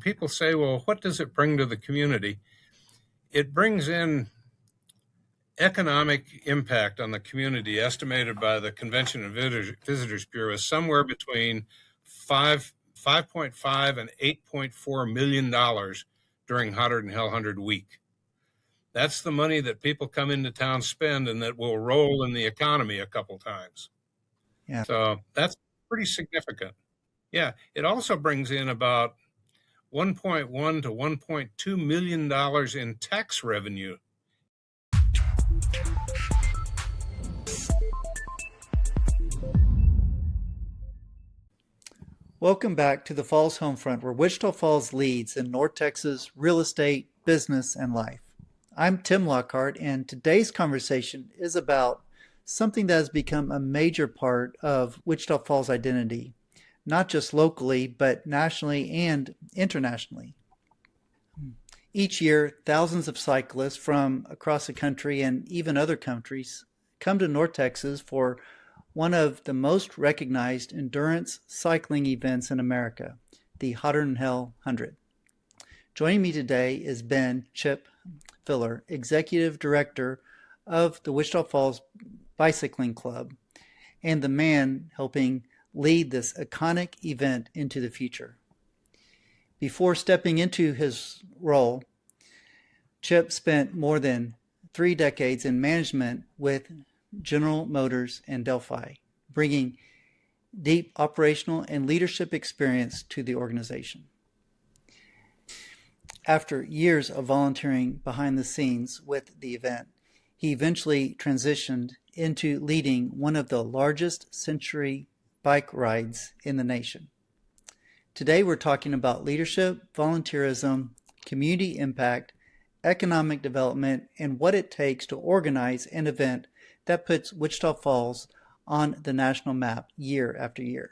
People say, well, what does it bring to the community? It brings in economic impact on the community, estimated by the Convention and Visitors Bureau, is somewhere between 5.5 and $8.4 million during Hotter Than Hell 100 week. That's the money that people come into town spend, and that will roll in the economy a couple times. Yeah. So that's pretty significant. Yeah. It also brings in about $1.1 to $1.2 million in tax revenue. Welcome back to the Falls Homefront, where Wichita Falls leads in North Texas real estate, business, and life. I'm Tim Lockhart, and today's conversation is about something that has become a major part of Wichita Falls' identity, not just locally, but nationally and internationally. Each year, thousands of cyclists from across the country and even other countries come to North Texas for one of the most recognized endurance cycling events in America, the Hotter Than Hell 100. Joining me today is Ben Chip Filler, Executive Director of the Wichita Falls Bicycling Club, and the man helping lead this iconic event into the future. Before stepping into his role, Chip spent more than 3 decades in management with General Motors and Delphi, bringing deep operational and leadership experience to the organization. After years of volunteering behind the scenes with the event, he eventually transitioned into leading one of the largest century bike rides in the nation. Today we're talking about leadership, volunteerism, community impact, economic development, and what it takes to organize an event that puts Wichita Falls on the national map year after year.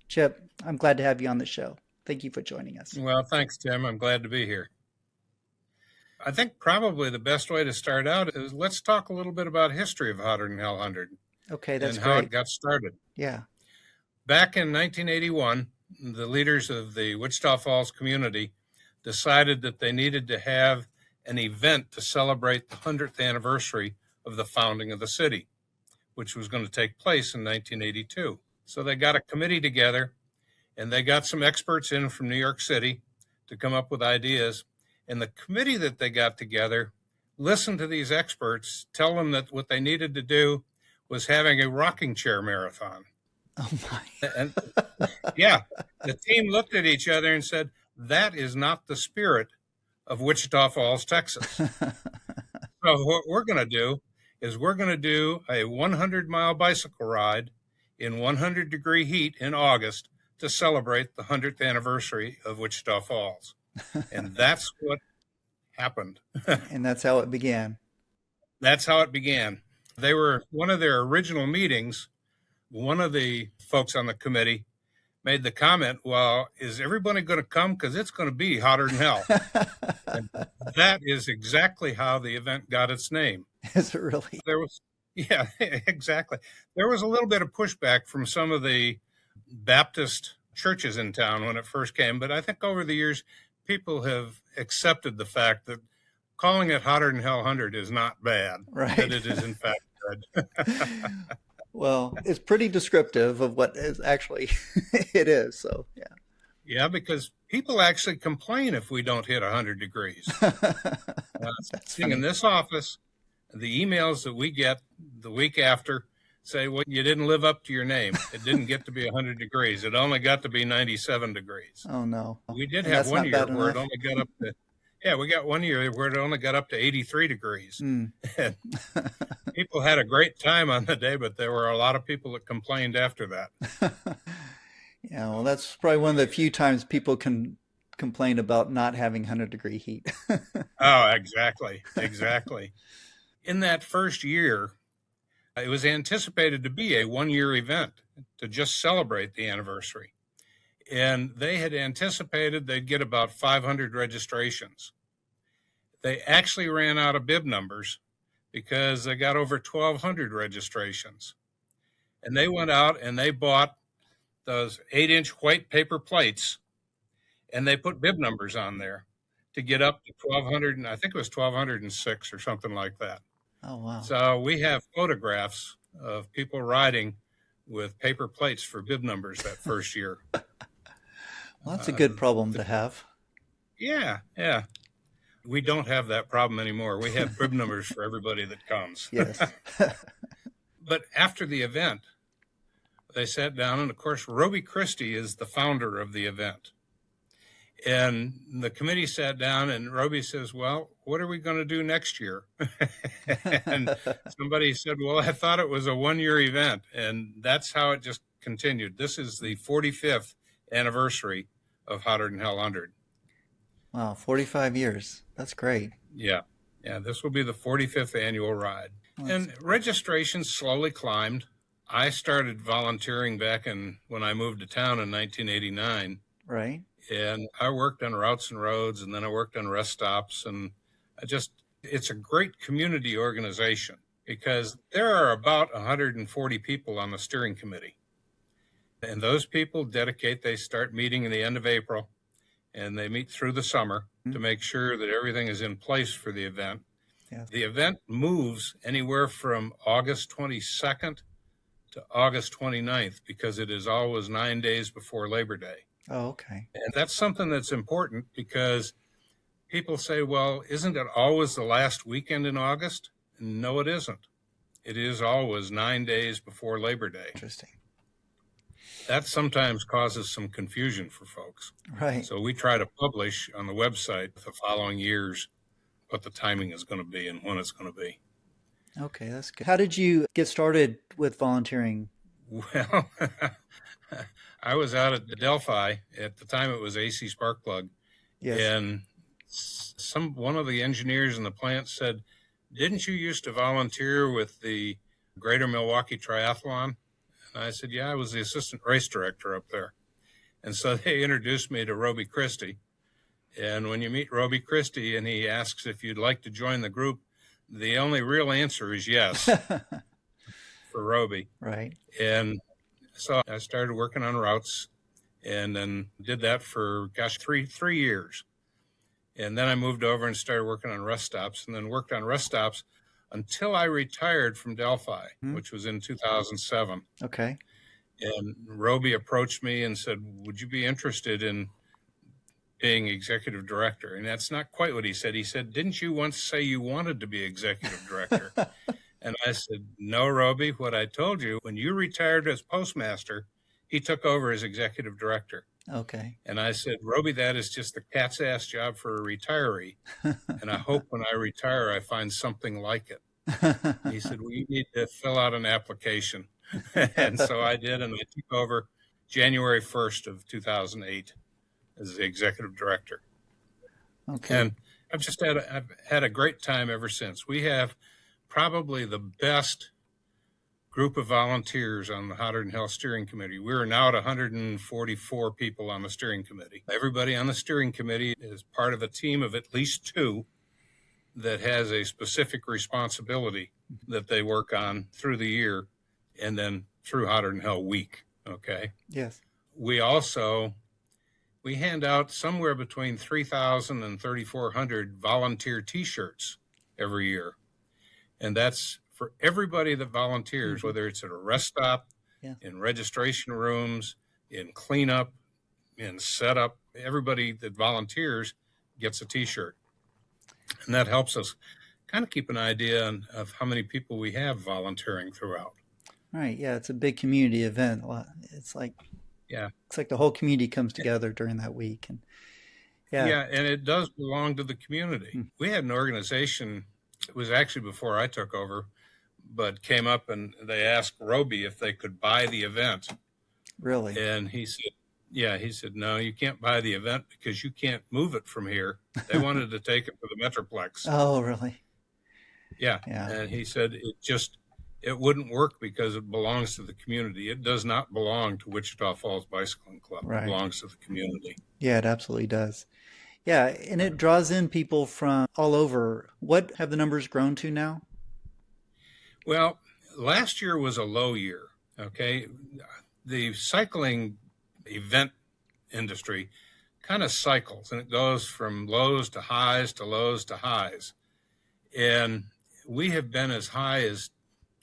Chip, I'm glad to have you on the show. Thank you for joining us. Well, thanks, Tim. I'm glad to be here. I think probably the best way to start out is let's talk a little bit about history of Hotter Than Hell 100. Okay, that's and great. how it got started. Yeah. Back in 1981, the leaders of the Wichita Falls community decided that they needed to have an event to celebrate the 100th anniversary of the founding of the city, which was going to take place in 1982. So they got a committee together, and they got some experts in from New York City to come up with ideas. And the committee that they got together listened to these experts, tell them that what they needed to do was having a rocking chair marathon. Oh my. And yeah, the team looked at each other and said, that is not the spirit of Wichita Falls, Texas. So what we're going to do is we're going to do a 100-mile bicycle ride in 100-degree heat in August to celebrate the 100th anniversary of Wichita Falls. And that's what happened. And that's how it began. That's how it began. They were one of their original meetings. One of the folks on the committee made the comment, well, is everybody going to come? Because it's going to be hotter than hell. And that is exactly how the event got its name. Is it really? Yeah, exactly. There was a little bit of pushback from some of the Baptist churches in town when it first came, but I think over the years, people have accepted the fact that calling it Hotter Than Hell 100 is not bad. Right. That it is, in fact, good. Well, it's pretty descriptive of what is actually it is. So, yeah. Yeah, because people actually complain if we don't hit 100 degrees. Sitting in this office, the emails that we get the week after say, well, you didn't live up to your name. It didn't get to be 100 degrees. It only got to be 97 degrees. Oh, no. We did have one year where it only got up to, we got one year where it only got up to 83 degrees. And people had a great time on the day, but there were a lot of people that complained after that. Yeah, well, that's probably one of the few times people can complain about not having 100-degree heat. Oh, exactly. Exactly. In that first year, it was anticipated to be a one-year event to just celebrate the anniversary. And they had anticipated they'd get about 500 registrations. They actually ran out of bib numbers because they got over 1,200 registrations. And they went out and they bought those 8-inch white paper plates, and they put bib numbers on there to get up to 1,200, and I think it was 1,206 or something like that. Oh, wow. So we have photographs of people riding with paper plates for bib numbers that first year. Well, that's a good problem to have. Yeah, yeah. We don't have that problem anymore. We have bib numbers for everybody that comes. Yes. But after the event, they sat down, and of course, Roby Christie is the founder of the event. And the committee sat down, and Roby says, well, what are we going to do next year? And somebody said, well, I thought it was a one-year event. And that's how it just continued. This is the 45th anniversary of Hotter Than Hell 100. Wow, 45 years. That's great. Yeah. Yeah, this will be the 45th annual ride. And registration slowly climbed. I started volunteering back when I moved to town in 1989. Right. And I worked on routes and roads, and then I worked on rest stops. And it's a great community organization because there are about 140 people on the steering committee. And those people they start meeting in the end of April, and they meet through the summer to make sure that everything is in place for the event. Yes. The event moves anywhere from August 22nd to August 29th because it is always 9 days before Labor Day. Oh, okay. And that's something that's important because people say, well, isn't it always the last weekend in August? No, it isn't. It is always 9 days before Labor Day. Interesting. That sometimes causes some confusion for folks. Right. So we try to publish on the website the following years what the timing is going to be and when it's going to be. Okay, that's good. How did you get started with volunteering? Well, I was out at Delphi. At the time, it was AC Sparkplug. Yes. And one of the engineers in the plant said, didn't you used to volunteer with the Greater Milwaukee Triathlon? And I said, yeah, I was the assistant race director up there. And so they introduced me to Roby Christie. And when you meet Roby Christie and he asks if you'd like to join the group, the only real answer is yes for Roby. Right. And so I started working on routes and then did that for, three years. And then I moved over and started working on rest stops and then worked on rest stops until I retired from Delphi, which was in 2007. Okay. And Roby approached me and said, would you be interested in being executive director? And that's not quite what he said. He said, didn't you once say you wanted to be executive director? And I said, no, Roby, what I told you, when you retired as postmaster, he took over as executive director. Okay. And I said, Roby, that is just the cat's ass job for a retiree. And I hope when I retire, I find something like it. He said, well, you need to fill out an application. And so I did, and I took over January 1st of 2008 as the executive director. Okay. And I've had a great time ever since. We have probably the best group of volunteers on the Hotter Than Hell steering committee. We're now at 144 people on the steering committee. Everybody on the steering committee is part of a team of at least two that has a specific responsibility that they work on through the year and then through Hotter Than Hell week. Okay. Yes. We hand out somewhere between 3,000 and 3,400 volunteer T-shirts every year. And that's for everybody that volunteers, whether it's at a rest stop, in registration rooms, in cleanup, in setup. Everybody that volunteers gets a T-shirt. And that helps us kind of keep an idea of how many people we have volunteering throughout. Right. Yeah, it's a big community event. It's like the whole community comes together during that week. And and it does belong to the community. We had an organization, it was actually before I took over, but came up and they asked Roby if they could buy the event. Really? And he said, no, you can't buy the event because you can't move it from here. They wanted to take it to the Metroplex. Oh, really? Yeah. And he said it wouldn't work because it belongs to the community. It does not belong to Wichita Falls Bicycling Club. Right. It belongs to the community. Yeah, it absolutely does. Yeah, and it draws in people from all over. What have the numbers grown to now? Well, last year was a low year, okay? The cycling event industry kind of cycles, and it goes from lows to highs to lows to highs. And we have been as high as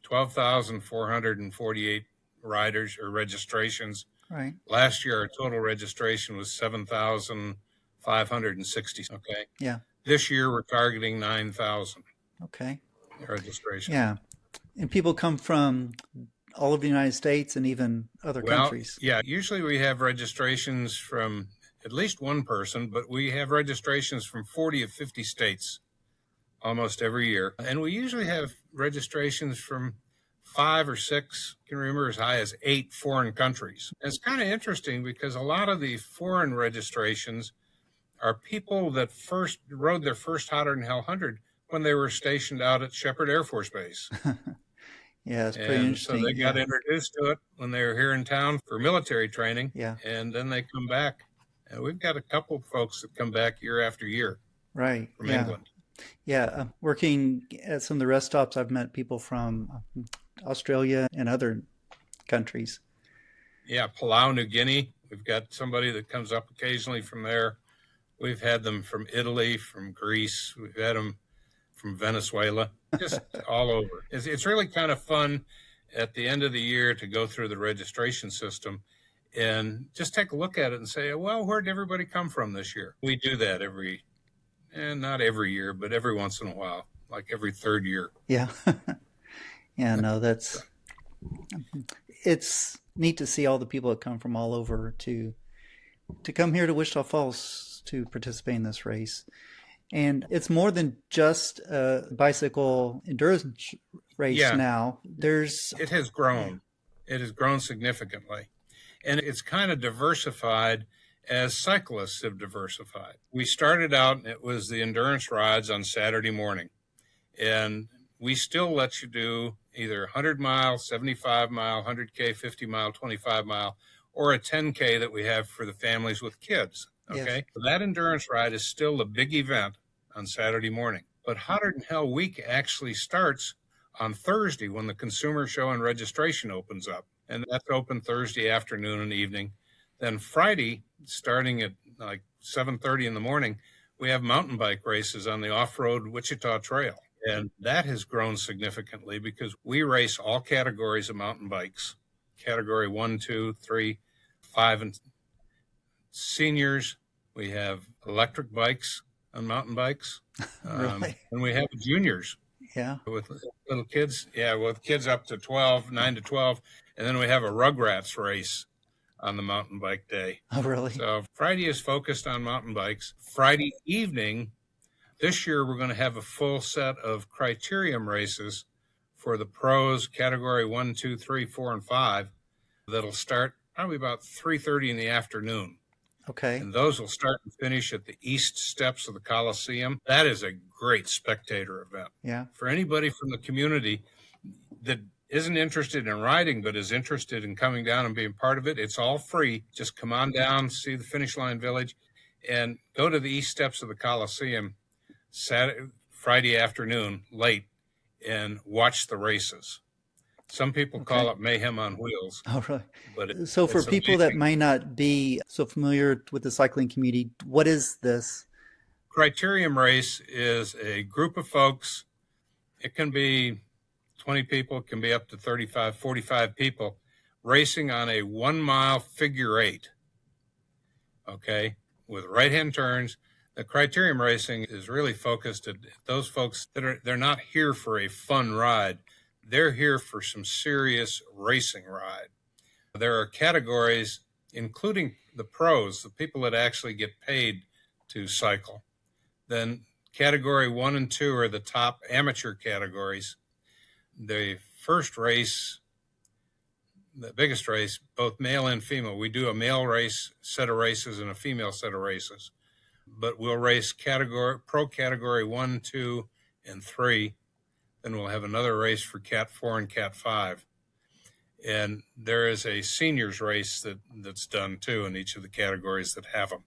12,448 riders or registrations. Right. Last year, our total registration was 7,560. Okay. Yeah. This year, we're targeting 9,000 Okay. registration. Yeah. And people come from all over the United States and even other countries. Yeah, usually we have registrations from at least one person, but we have registrations from 40 of 50 states almost every year. And we usually have registrations from 5 or 6, I can remember as high as 8 foreign countries. And it's kind of interesting because a lot of the foreign registrations are people that first rode their first Hotter Than Hell 100 when they were stationed out at Shepherd Air Force Base. Yeah, it's pretty And interesting. so they got introduced to it when they were here in town for military training. Yeah. And then they come back. And we've got a couple of folks that come back year after year Right. from Yeah. England. Yeah. Working at some of the rest stops, I've met people from Australia and other countries. Yeah, Palau, New Guinea. We've got somebody that comes up occasionally from there. We've had them from Italy, from Greece. We've had them from Venezuela, just all over. It's really kind of fun at the end of the year to go through the registration system and just take a look at it and say, well, where'd everybody come from this year? We do that not every year, but every once in a while, like every third year. Yeah. Yeah, no, it's neat to see all the people that come from all over to come here to Wichita Falls to participate in this race. And it's more than just a bicycle endurance race now. It has grown. It has grown significantly. And it's kind of diversified as cyclists have diversified. We started out, and it was the endurance rides on Saturday morning. And we still let you do either 100 mile, 75 mile, 100K, 50 mile, 25 mile, or a 10K that we have for the families with kids. Okay. Yes. So that endurance ride is still a big event on Saturday morning. But Hotter Than Hell week actually starts on Thursday when the consumer show and registration opens up. And that's open Thursday afternoon and evening. Then Friday, starting at like 7:30 in the morning, we have mountain bike races on the off-road Wichita Trail. And that has grown significantly because we race all categories of mountain bikes, category 1, 2, 3, 5, and seniors. We have electric bikes on mountain bikes. Really? And we have juniors. Yeah. With little kids. Yeah, with kids up to 12, 9 to 12. And then we have a Rugrats race on the mountain bike day. Oh, really? So Friday is focused on mountain bikes. Friday evening, this year we're going to have a full set of Criterium races for the pros, category 1, 2, 3, 4, and 5. That'll start probably about 3:30 in the afternoon. Okay. And those will start and finish at the east steps of the Coliseum. That is a great spectator event. Yeah. For anybody from the community that isn't interested in riding but is interested in coming down and being part of it, it's all free. Just come on down, see the Finish Line Village, and go to the east steps of the Coliseum Friday afternoon late and watch the races. Some people call it mayhem on wheels. Oh, really? But So for it's people that amazing. might not be so familiar with the cycling community, what is this? Criterium race is a group of folks. It can be 20 people, it can be up to 35, 45 people racing on a 1 mile figure eight. Okay, with right-hand turns. The Criterium racing is really focused at those folks that they're not here for a fun ride. They're here for some serious racing ride. There are categories, including the pros, the people that actually get paid to cycle. Then category 1 and 2 are the top amateur categories. The first race, the biggest race, both male and female, we do a male race set of races and a female set of races. But we'll race pro category 1, 2, and 3. Then we'll have another race for Cat 4 and Cat 5. And there is a seniors race that's done too in each of the categories that have them.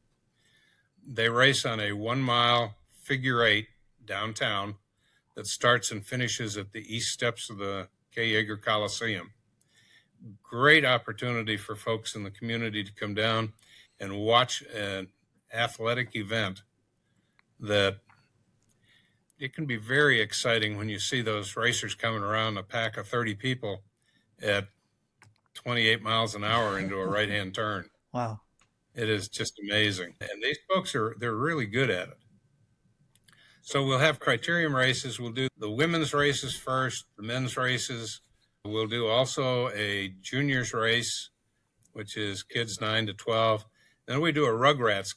They race on a 1 mile figure eight downtown that starts and finishes at the east steps of the K. Yeager Coliseum. Great opportunity for folks in the community to come down and watch athletic event that it can be very exciting when you see those racers coming around a pack of 30 people at 28 miles an hour into a right-hand turn. Wow. It is just amazing. And these folks they're really good at it. So we'll have Criterium races. We'll do the women's races first, the men's races. We'll do also a juniors race, which is kids 9 to 12. Then we do a Rugrats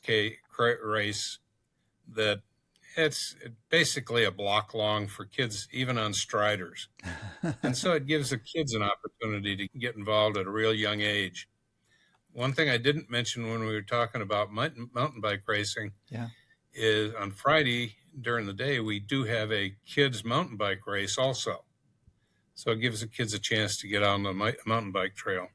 race that it's basically a block long for kids, even on striders. And so it gives the kids an opportunity to get involved at a real young age. One thing I didn't mention when we were talking about mountain bike racing is on Friday during the day, we do have a kids mountain bike race also. So it gives the kids a chance to get out on the mountain bike trail.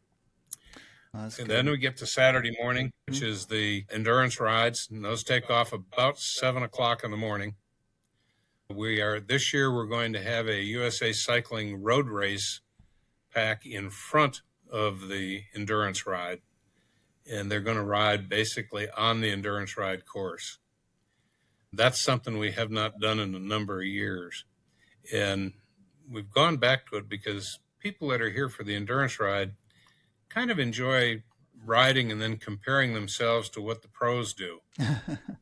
And then we get to Saturday morning, which is the endurance rides, and those take off about 7 o'clock in the morning. This year we're going to have a USA Cycling road race pack in front of the endurance ride, and they're going to ride basically on the endurance ride course. That's something we have not done in a number of years, and we've gone back to it because people that are here for the endurance ride kind of enjoy riding and then comparing themselves to what the pros do,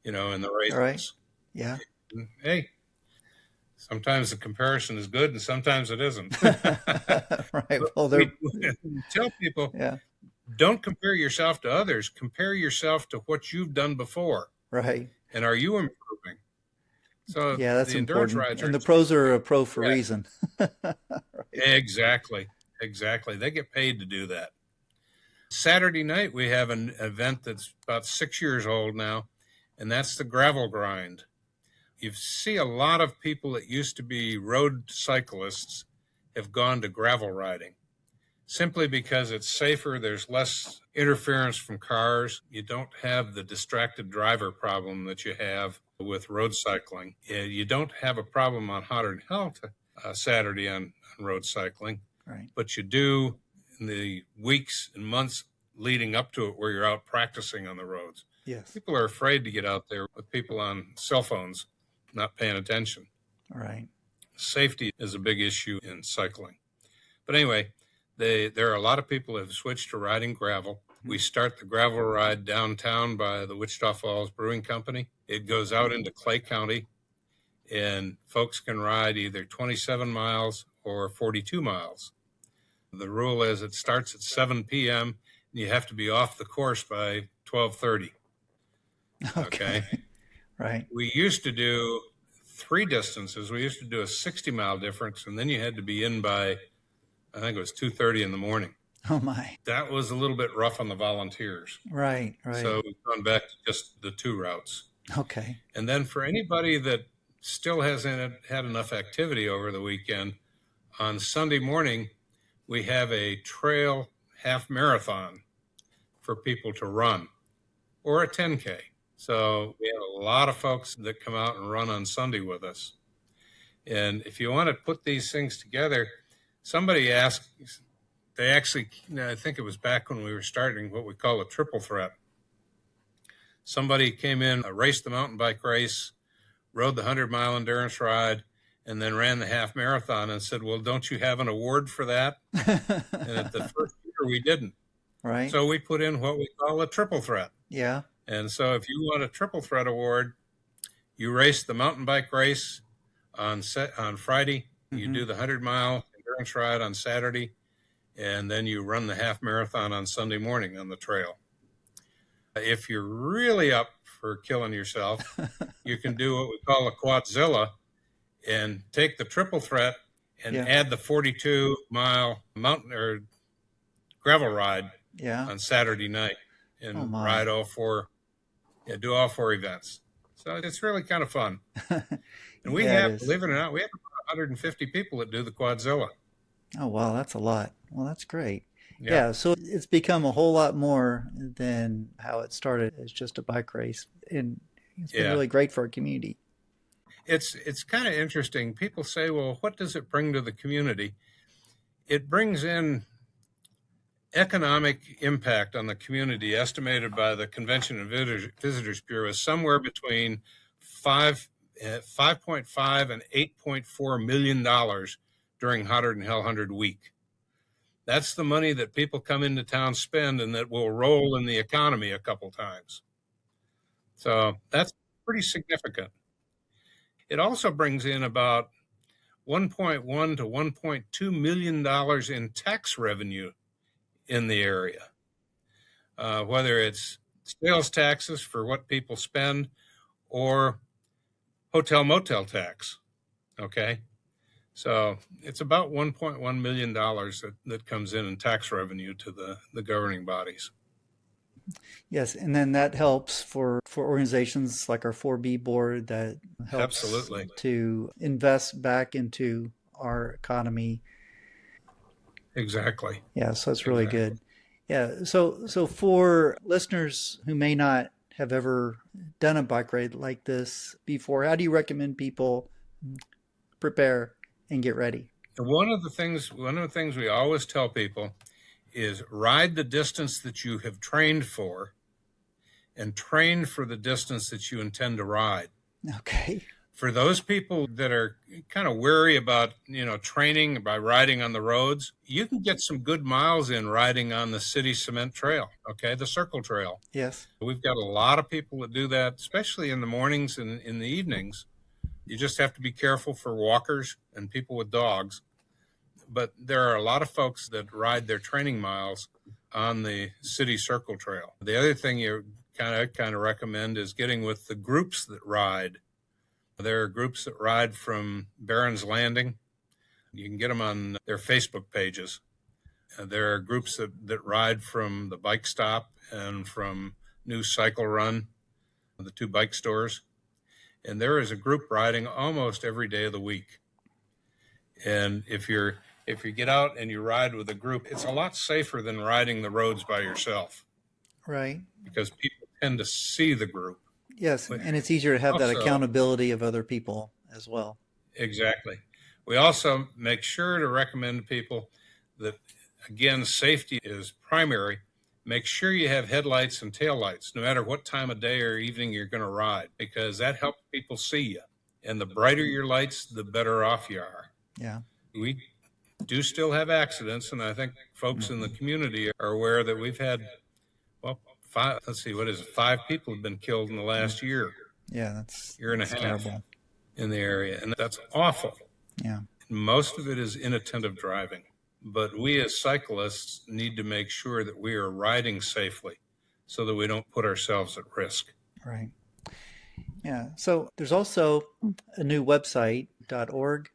in the races. Right. Yeah. And, hey, sometimes the comparison is good and sometimes it isn't. Right. Well, we tell people, don't compare yourself to others. Compare yourself to what you've done before. Right. And are you improving? So that's the endurance important. rides and the pros are a pro for a reason. Right. Exactly. They get paid to do that. Saturday night, we have an event that's about 6 years old now, and that's the gravel grind. You see a lot of people that used to be road cyclists have gone to gravel riding simply because it's safer. There's less interference from cars. You don't have the distracted driver problem that you have with road cycling. You don't have a problem on hot and hell Saturday on road cycling, right? But you do in the weeks and months leading up to it where you're out practicing on the roads. Yes. People are afraid to get out there with people on cell phones not paying attention. All right. Safety is a big issue in cycling. But anyway, there are a lot of people who have switched to riding gravel. We start the gravel ride downtown by the Wichita Falls Brewing Company. It goes out into Clay County, and folks can ride either 27 miles or 42 miles. The rule is it starts at 7 p.m., and you have to be off the course by 12:30. Okay. Right. We used to do 3 distances. We used to do a 60-mile difference, and then you had to be in by, I think it was 2:30 in the morning. Oh, my. That was a little bit rough on the volunteers. Right. So we've gone back to just the 2 routes. Okay. And then for anybody that still hasn't had enough activity over the weekend, on Sunday morning, we have a trail half marathon for people to run, or a 10K. So we have a lot of folks that come out and run on Sunday with us. And if you want to put these things together, somebody asked, I think it was back when we were starting what we call a triple threat. Somebody came in, raced the mountain bike race, rode the 100-mile endurance ride, and then ran the half marathon and said, well, don't you have an award for that? And at the first year, we didn't. Right. So we put in what we call a triple threat. Yeah. And so if you want a triple threat award, you race the mountain bike race on Friday, you do the 100-mile endurance ride on Saturday, and then you run the half marathon on Sunday morning on the trail. If you're really up for killing yourself, you can do what we call a quadzilla and take the triple threat and add the 42-mile mountain or gravel ride on Saturday night and ride all 4, do all 4 events. So it's really kind of fun. And we have, believe it or not, we have about 150 people that do the quadzilla. Oh, wow, that's a lot. Well, that's great. Yeah, so it's become a whole lot more than how it started as just a bike race. And it's been really great for our community. It's kind of interesting. People say, well, what does it bring to the community? It brings in economic impact on the community estimated by the Convention and Visitors Bureau is somewhere between 5.5 and $8.4 million during Hotter Than Hell 100 week. That's the money that people come into town spend and that will roll in the economy a couple times. So that's pretty significant. It also brings in about $1.1 to $1.2 million in tax revenue in the area, whether it's sales taxes for what people spend or hotel motel tax. Okay. So it's about $1.1 million that comes in tax revenue to the governing bodies. Yes, and then that helps for organizations like our 4B board that helps Absolutely. to invest back into our economy. Exactly. Yeah, so it's really good. Yeah, so for listeners who may not have ever done a bike ride like this before, how do you recommend people prepare and get ready? One of the things we always tell people is ride the distance that you have trained for and train for the distance that you intend to ride. Okay. For those people that are kind of wary about, training by riding on the roads, you can get some good miles in riding on the city cement trail, okay, the circle trail. Yes. We've got a lot of people that do that, especially in the mornings and in the evenings. You just have to be careful for walkers and people with dogs. But there are a lot of folks that ride their training miles on the city circle trail. The other thing you kind of recommend is getting with the groups that ride. There are groups that ride from Barron's Landing. You can get them on their Facebook pages. There are groups that ride from the Bike Stop and from New Cycle Run, the two bike stores. And there is a group riding almost every day of the week. And if you get out and you ride with a group, it's a lot safer than riding the roads by yourself. Right. Because people tend to see the group. Yes, and it's easier to have that accountability of other people as well. Exactly. We also make sure to recommend to people that, again, safety is primary. Make sure you have headlights and taillights, no matter what time of day or evening you're going to ride, because that helps people see you. And the brighter your lights, the better off you are. Yeah. We do still have accidents, and I think folks in the community are aware that we've had, five people have been killed in the last year. Yeah, that's year and a half terrible in the area, and that's awful. Yeah. Most of it is inattentive driving, but we as cyclists need to make sure that we are riding safely so that we don't put ourselves at risk. Right. Yeah. So there's also a new website, .org.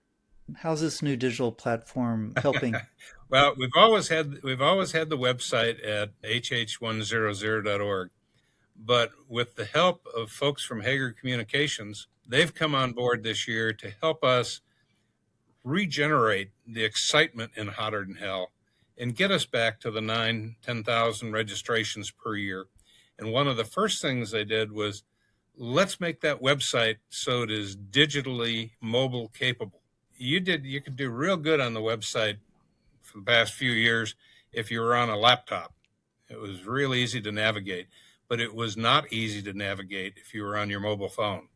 How's this new digital platform helping? Well, we've always had the website at hh100.org, but with the help of folks from Hager Communications, they've come on board this year to help us regenerate the excitement in Hotter Than Hell and get us back to the 10,000 registrations per year. And one of the first things they did was, let's make that website so it is digitally mobile capable. You could do real good on the website for the past few years if you were on a laptop. It was real easy to navigate, but it was not easy to navigate if you were on your mobile phone.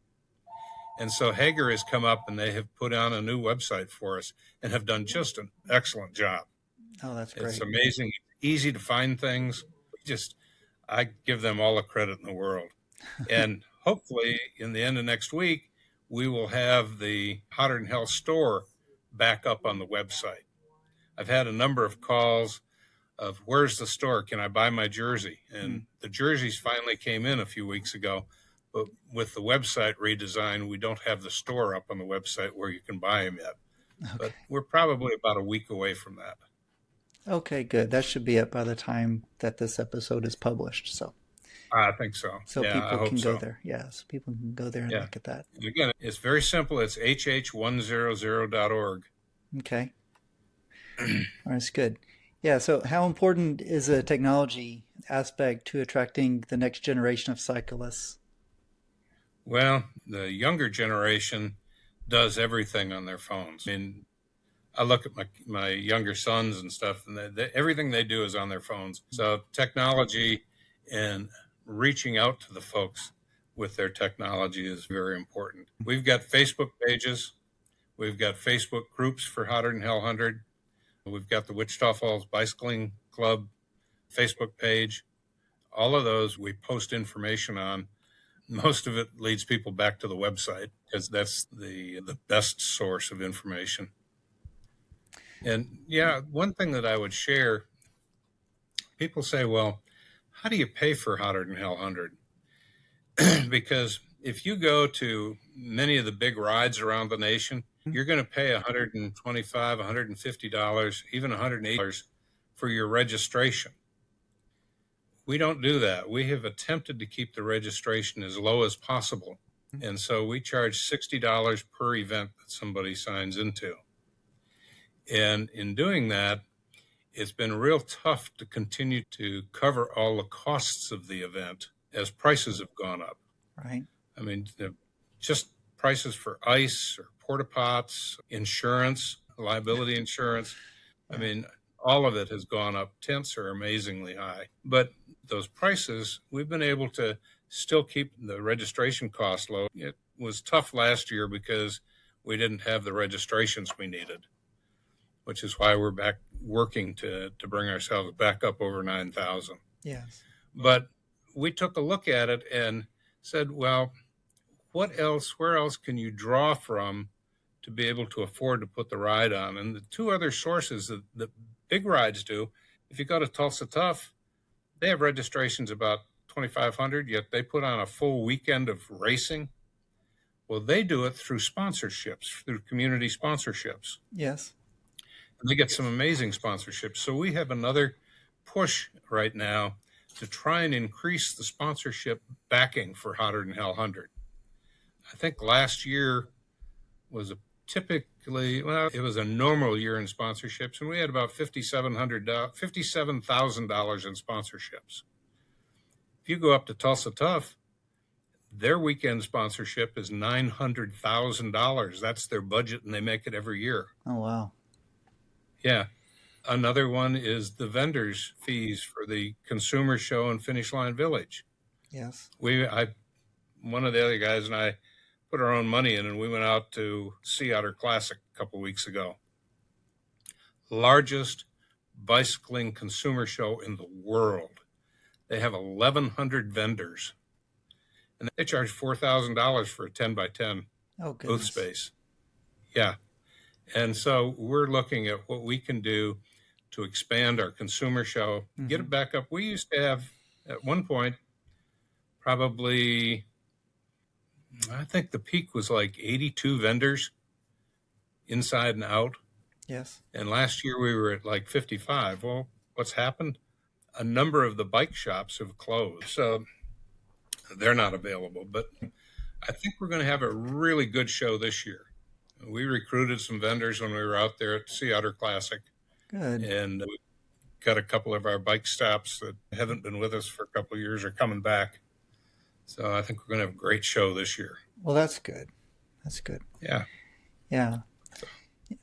And so Hager has come up and they have put on a new website for us and have done just an excellent job. Oh, that's great. It's amazing. Easy to find things. I give them all the credit in the world. And hopefully in the end of next week, we will have the Hotter Than Hell store back up on the website. I've had a number of calls of, where's the store? Can I buy my jersey? And the jerseys finally came in a few weeks ago. But with the website redesign, we don't have the store up on the website where you can buy them yet. Okay. But we're probably about a week away from that. Okay, good. That should be up by the time that this episode is published. So I think so. So people can go there. Yeah, so people can go there and look at that. And again, it's very simple. It's hh100.org. Okay. All right, that's good. Yeah, so how important is the technology aspect to attracting the next generation of cyclists? Well, the younger generation does everything on their phones. I mean, I look at my younger sons and stuff, and everything they do is on their phones. So technology and reaching out to the folks with their technology is very important. We've got Facebook pages. We've got Facebook groups for Hotter Than Hell 100. We've got the Wichita Falls Bicycling Club Facebook page. All of those we post information on. Most of it leads people back to the website because that's the best source of information. And yeah, one thing that I would share, people say, well, how do you pay for Hotter Than Hell 100? Because if you go to many of the big rides around the nation, you're going to pay $125, $150, even $180 for your registration. We don't do that. We have attempted to keep the registration as low as possible. And so we charge $60 per event that somebody signs into. And in doing that, it's been real tough to continue to cover all the costs of the event as prices have gone up. Right. I mean, just prices for ice or porta pots, insurance, liability insurance. I mean, all of it has gone up. Tents are amazingly high. But those prices, we've been able to still keep the registration cost low. It was tough last year because we didn't have the registrations we needed, which is why we're back working to bring ourselves back up over 9,000. Yes. But we took a look at it and said, well, what else, where else can you draw from to be able to afford to put the ride on? And the two other sources that the big rides do, if you go to Tulsa Tough, they have registrations about 2,500, yet they put on a full weekend of racing. Well, they do it through sponsorships, through community sponsorships. Yes. And they get some amazing sponsorships. So we have another push right now to try and increase the sponsorship backing for Hotter Than Hell 100. I think last year was it was a normal year in sponsorships, and we had about $57,000 in sponsorships. If you go up to Tulsa Tough, their weekend sponsorship is $900,000. That's their budget, and they make it every year. Oh, wow. Yeah. Another one is the vendors' fees for the consumer show in Finish Line Village. Yes. One of the other guys and I put our own money in, and we went out to Sea Otter Classic a couple weeks ago. Largest bicycling consumer show in the world. They have 1,100 vendors, and they charge $4,000 for a 10 by 10 booth space. Yeah. And so we're looking at what we can do to expand our consumer show, get it back up. We used to have, at one point, probably, I think the peak was like 82 vendors inside and out. Yes. And last year we were at like 55. Well, what's happened? A number of the bike shops have closed, so they're not available. But I think we're going to have a really good show this year. We recruited some vendors when we were out there at the Sea Otter Classic. Good. And we got a couple of our bike stops that haven't been with us for a couple of years are coming back. So I think we're going to have a great show this year. Well, that's good. That's good. Yeah. Yeah.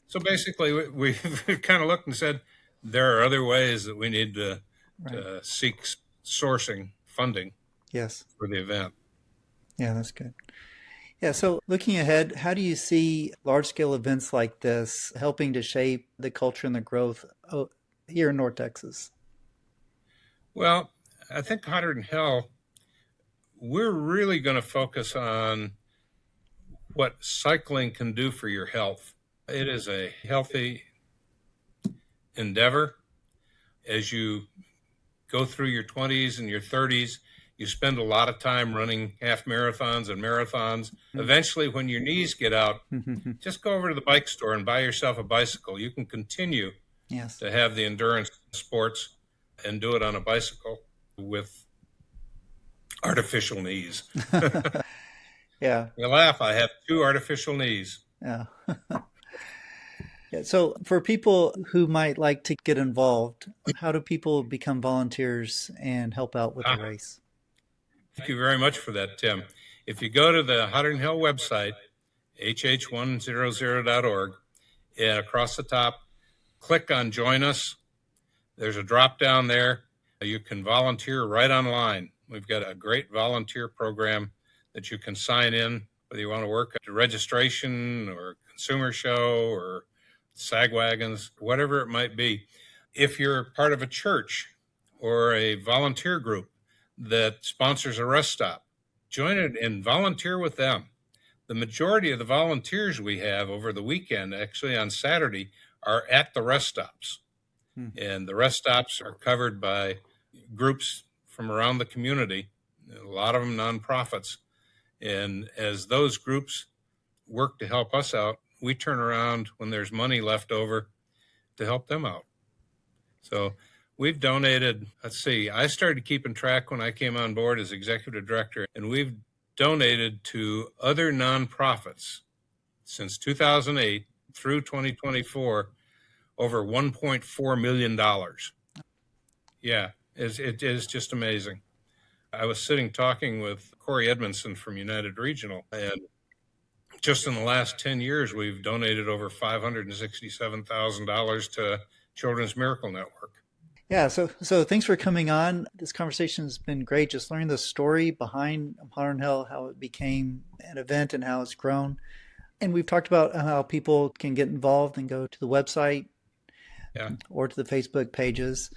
So basically, we've kind of looked and said, there are other ways that we need to seek sourcing funding. Yes. For the event. Yeah, that's good. Yeah, so looking ahead, how do you see large-scale events like this helping to shape the culture and the growth here in North Texas? Well, I think Hotter Than Hell, we're really going to focus on what cycling can do for your health. It is a healthy endeavor. As you go through your 20s and your 30s, you spend a lot of time running half marathons and marathons. Eventually, when your knees get out, just go over to the bike store and buy yourself a bicycle. You can continue to have the endurance sports and do it on a bicycle with artificial knees. Yeah. You laugh, I have 2 artificial knees. Yeah. Yeah. So for people who might like to get involved, how do people become volunteers and help out with the race? Thank you very much for that, Tim. If you go to the Hotter Than Hell website, hh100.org, And across the top, click on Join Us. There's a drop down there. You can volunteer right online. We've got a great volunteer program that you can sign in, whether you want to work at a registration or consumer show or sag wagons, whatever it might be. If you're part of a church or a volunteer group that sponsors a rest stop, join it and volunteer with them. The majority of the volunteers we have over the weekend, actually on Saturday, are at the rest stops. And the rest stops are covered by groups from around the community, a lot of them nonprofits. And as those groups work to help us out, we turn around when there's money left over to help them out. So we've donated, I started keeping track when I came on board as executive director, and we've donated to other nonprofits since 2008 through 2024 over $1.4 million. Yeah, it is just amazing. I was sitting talking with Corey Edmondson from United Regional, and just in the last 10 years, we've donated over $567,000 to Children's Miracle Network. Yeah, so thanks for coming on. This conversation has been great. Just learning the story behind Modern Hell, how it became an event and how it's grown. And we've talked about how people can get involved and go to the website or to the Facebook pages.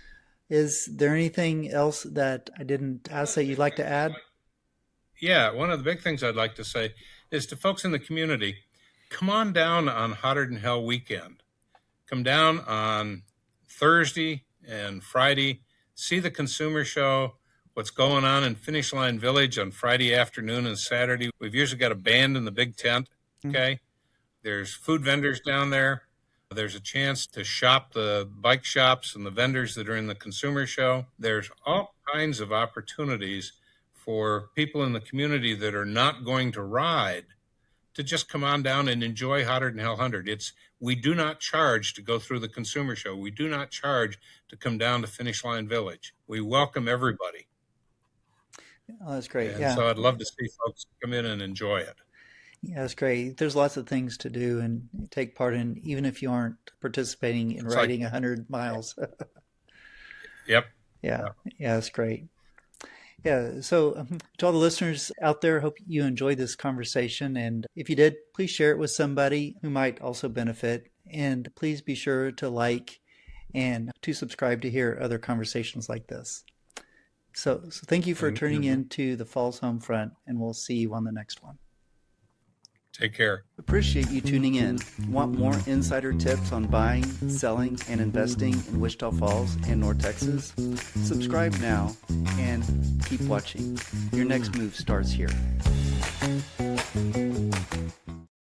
Is there anything else that I didn't ask that you'd like to add? Yeah, one of the big things I'd like to say is to folks in the community, come on down on Hotter Than Hell weekend. Come down on Thursday and Friday, see the consumer show, what's going on in Finish Line Village on Friday afternoon and Saturday. We've usually got a band in the big tent, okay? There's food vendors down there. There's a chance to shop the bike shops and the vendors that are in the consumer show. There's all kinds of opportunities for people in the community that are not going to ride to just come on down and enjoy Hotter Than Hell 100. We do not charge to go through the consumer show. We do not charge to come down to Finish Line Village. We welcome everybody. Oh, that's great. And so I'd love to see folks come in and enjoy it. Yeah, that's great. There's lots of things to do and take part in, even if you aren't participating in riding 100 miles. Yep. Yeah, that's great. Yeah, so to all the listeners out there, hope you enjoyed this conversation. And if you did, please share it with somebody who might also benefit. And please be sure to like and to subscribe to hear other conversations like this. So thank you for tuning in to the Falls Home Front, and we'll see you on the next one. Take care. Appreciate you tuning in. Want more insider tips on buying, selling, and investing in Wichita Falls and North Texas? Subscribe now and keep watching. Your next move starts here.